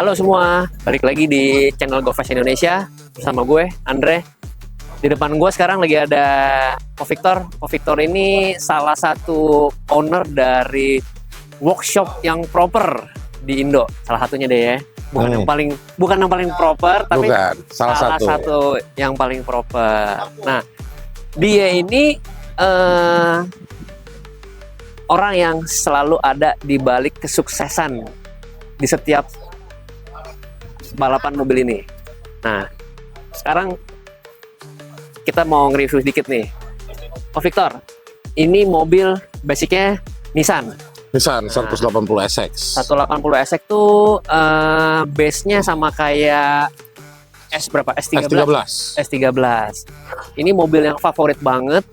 Halo semua, balik lagi di channel GoFast Indonesia bersama gue, Andre. Di depan gue sekarang lagi ada Ko Victor. Ko Victor ini salah satu owner dari workshop yang proper di Indo. Salah satunya deh ya. Bukan yang paling proper, tapi salah satu yang paling proper. Nah, dia ini orang yang selalu ada di balik kesuksesan di setiap balapan mobil ini. Nah, sekarang kita mau nge-review sedikit nih. Oh Victor, ini mobil basicnya Nissan 180 SX. 180 SX tuh base-nya sama kayak S berapa? S13. S13. Ini mobil yang favorit banget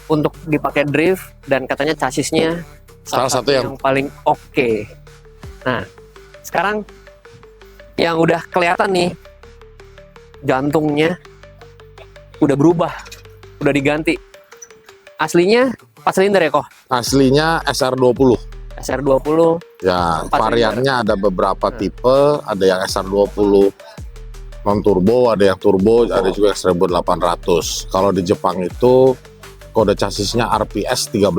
untuk dipakai drift dan katanya chassisnya salah satu yang paling oke. Nah, sekarang yang udah kelihatan nih, jantungnya udah berubah, udah diganti. Aslinya 4 silinder ya, Ko? Aslinya SR20. SR20. Ya, variannya ada beberapa tipe, ada yang SR20 non turbo, ada yang turbo, ada juga 1800. Kalau di Jepang itu kode chassisnya RPS 13.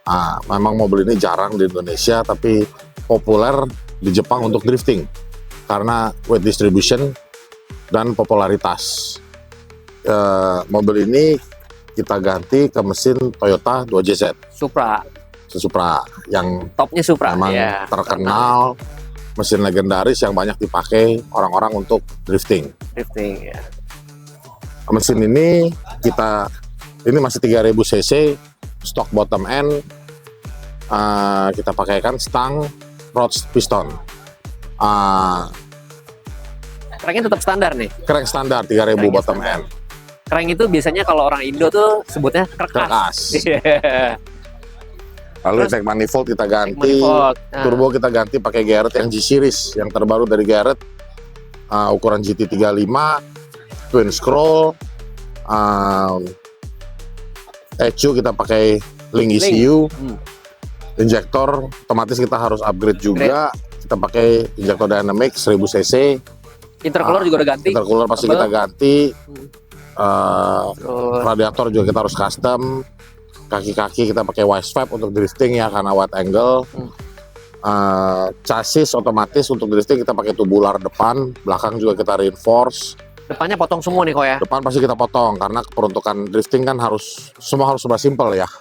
Nah, memang mobil ini jarang di Indonesia, tapi populer di Jepang untuk drifting karena weight distribution dan popularitas. Mobil ini kita ganti ke mesin Toyota 2JZ Supra yang topnya Supra memang ya, terkenal, mesin legendaris yang banyak dipakai orang-orang untuk drifting ya. Mesin ini masih 3000 cc, stock bottom end. Kita pakaikan stang rod piston. Cranknya tetap standar nih. Crank standar 3000 bottom end. Crank itu biasanya kalau orang Indo tuh sebutnya kerkas. Lalu tank manifold kita ganti, turbo kita ganti pakai Garrett yang G series yang terbaru dari Garrett, ukuran GT35, twin scroll, ECU kita pakai link ECU, injektor otomatis kita harus upgrade juga, kita pakai injektor dynamic 1000 cc. Intercooler juga udah ganti. Intercooler pasti kita ganti. Radiator juga kita harus custom. Kaki-kaki kita pakai wide sweep untuk drifting ya karena wide angle. Chassis otomatis untuk drifting kita pakai tubular depan, belakang juga kita reinforce. Depannya potong semua nih kok ya? Depan pasti kita potong karena peruntukan drifting kan semua harus serba simple ya.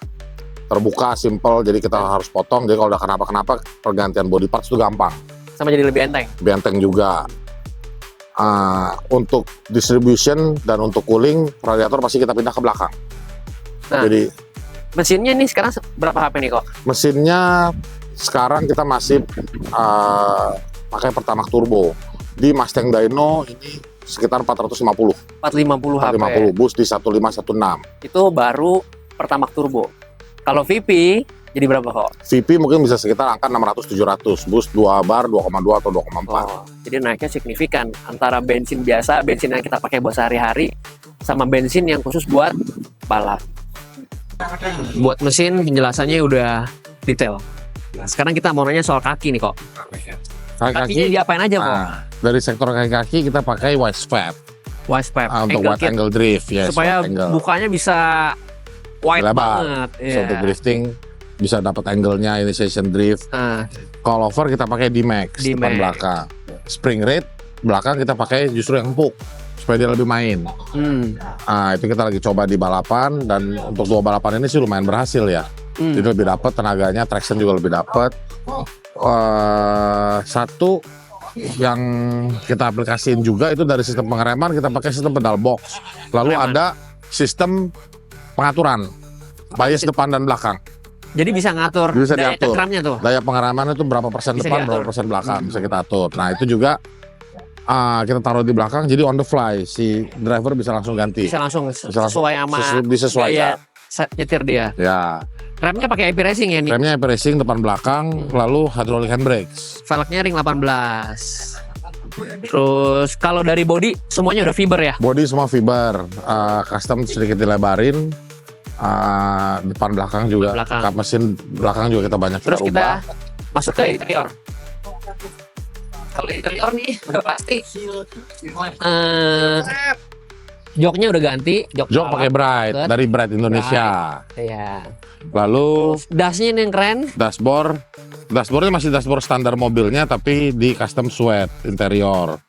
Terbuka, simple, jadi kita harus potong. Jadi kalau udah kenapa-kenapa pergantian body parts itu gampang. Sama jadi lebih enteng. Lebih enteng juga. Untuk distribution dan untuk cooling, radiator pasti kita pindah ke belakang. Nah, jadi mesinnya nih sekarang berapa HP nih kok? Mesinnya sekarang kita masih pakai Pertamax turbo. Di Mustang Dyno ini sekitar 450 HP. Bus di 1516. Itu baru Pertamax turbo. Kalau VP jadi berapa kok? VP mungkin bisa sekitar angka 600-700. Bus 2 bar 2,2 atau 2,4. Jadi naiknya signifikan antara bensin biasa, bensin yang kita pakai buat sehari-hari, sama bensin yang khusus buat balap. Buat mesin penjelasannya udah detail. Nah, sekarang kita mau nanya soal kaki nih kok. Kakinya diapain aja kok? Dari sektor kaki-kaki kita pakai wide sweep. Wide sweep. Untuk wide angle drift ya. Supaya bukanya bisa wide banget. Untuk drifting bisa dapat angle-nya initiation drift. Callover kita pakai D-Max depan belakang. Spring rate belakang kita pakai justru yang empuk supaya dia lebih main. Itu kita lagi coba di balapan dan untuk 2 balapan ini sih lumayan berhasil ya. Jadi lebih dapat tenaganya, traction juga lebih dapat. Satu yang kita aplikasiin juga itu dari sistem pengereman kita pakai sistem pedal box. Lalu ada sistem pengaturan bias depan dan belakang. Jadi bisa ngatur daya cengkramnya tuh. Daya pengereman itu berapa persen bisa depan, berapa persen belakang bisa kita atur. Nah itu juga kita taruh di belakang, jadi on the fly si driver bisa langsung ganti. Bisa langsung sesuai sama disesuaikan. Nyetir dia. Ya. Remnya pakai AP Racing ya nih? Remnya AP Racing depan belakang, lalu hydraulic handbrakes. Velgnya ring 18. Terus kalau dari body semuanya udah fiber ya? Body semua fiber, custom sedikit dilebarin. Depan belakang juga, kap mesin belakang juga kita banyak. Terus kita masuk ke interior. Kalau interior nih udah pasti joknya udah ganti, Jok pakai Bright Bright. dari Bright Indonesia. Iya. Lalu Dasnya nih yang keren. dashboardnya masih dashboard standar mobilnya tapi di custom suede interior.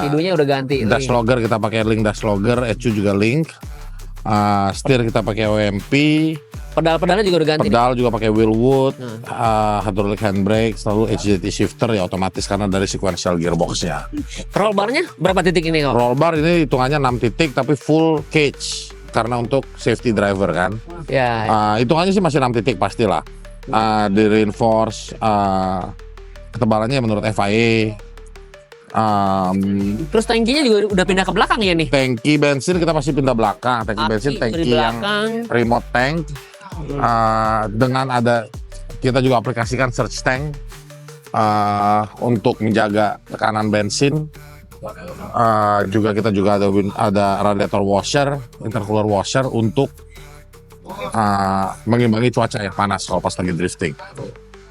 Hidungnya udah ganti. Dash logger kita pakai link dash logger, ECU juga link. Setir kita pakai OMP. Pedal-pedalnya juga udah ganti. Pedal juga pakai wheelwood, hydraulic handbrake, selalu HDT shifter ya otomatis karena dari sequential gearboxnya. Roll barnya berapa titik ini kok? Roll bar ini hitungannya 6 titik tapi full cage karena untuk safety driver kan. Ya. Hitungannya sih masih 6 titik pastilah. Di reinforce, ketebalannya menurut FIA. Terus tangkinya juga udah pindah ke belakang ya nih. Tangki bensin kita masih pindah belakang. Tangki bensin, tangki yang remote tank. Dengan ada kita juga aplikasikan search tank untuk menjaga tekanan bensin. Kita juga ada radiator washer, intercooler washer untuk mengimbangi cuaca yang panas kalau pas lagi drifting.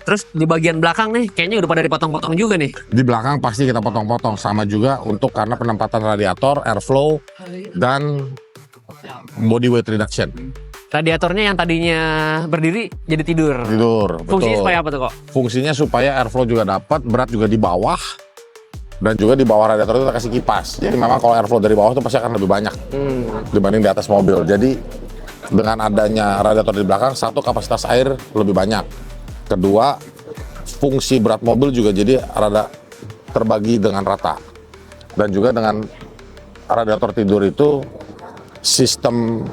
Terus di bagian belakang nih kayaknya udah pada dipotong-potong juga nih. Di belakang pasti kita potong-potong, sama juga untuk karena penempatan radiator, airflow, dan body weight reduction. Radiatornya yang tadinya berdiri jadi tidur. Betul. Fungsinya supaya apa tuh kok? Fungsinya supaya airflow juga dapat, berat juga di bawah, dan juga di bawah radiator itu kita kasih kipas. Jadi memang kalau airflow dari bawah itu pasti akan lebih banyak dibanding di atas mobil. Jadi dengan adanya radiator di belakang, satu kapasitas air lebih banyak. Kedua, fungsi berat mobil juga jadi rada terbagi dengan rata. Dan juga dengan radiator tidur itu sistem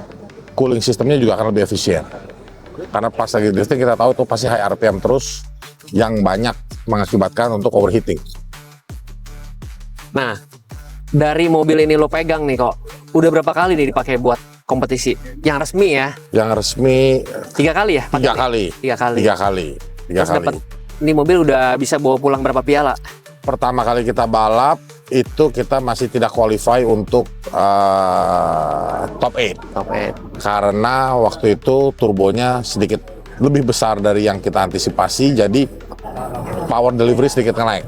cooling sistemnya juga akan lebih efisien. Karena pas lagi drifting kita tahu itu pasti high RPM terus yang banyak mengakibatkan untuk overheating. Nah, dari mobil ini lo pegang nih kok, udah berapa kali nih dipakai buat kompetisi? Yang resmi ya? Yang resmi 3 kali ya? 3 kali. 3 kali. 3 kali. 3 Terus kali. dapat ini mobil udah bisa bawa pulang berapa piala? Pertama kali kita balap itu kita masih tidak qualify untuk top 8. Top 8. Karena waktu itu turbonya sedikit lebih besar dari yang kita antisipasi, jadi power delivery sedikit naik.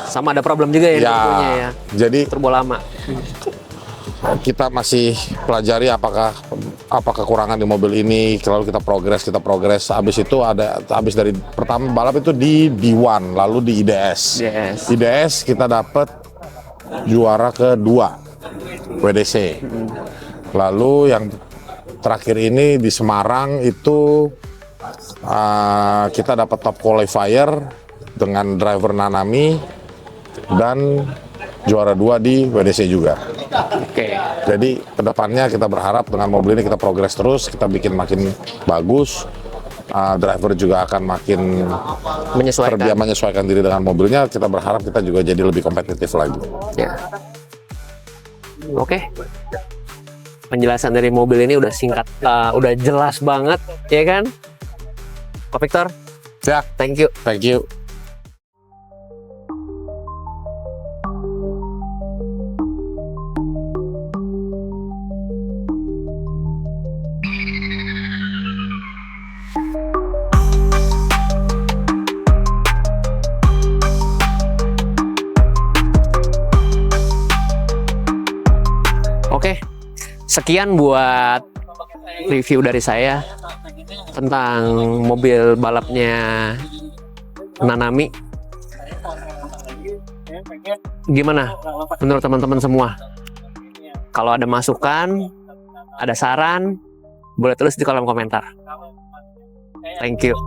Sama ada problem juga ya turbonya ya. Jadi Turbo lama. kita masih pelajari apakah apa kekurangan di mobil ini, lalu kita progres. Habis itu habis dari pertama balap itu di D1, lalu di IDS. IDS kita dapat juara kedua WDC. Lalu yang terakhir ini di Semarang itu kita dapat top qualifier dengan driver Nanami dan juara 2 di WDC juga. Oke. Jadi kedepannya kita berharap dengan mobil ini kita progres terus, kita bikin makin bagus. Driver juga akan makin menyesuaikan diri dengan mobilnya. Kita berharap kita juga jadi lebih kompetitif lagi. Ya. Oke. Penjelasan dari mobil ini udah singkat, udah jelas banget, ya kan? Pak Victor? Ya, Thank you. thank you. Oke, sekian buat review dari saya tentang mobil balapnya Nanami. Gimana menurut teman-teman semua? Kalau ada masukan, ada saran, boleh tulis di kolom komentar. Thank you.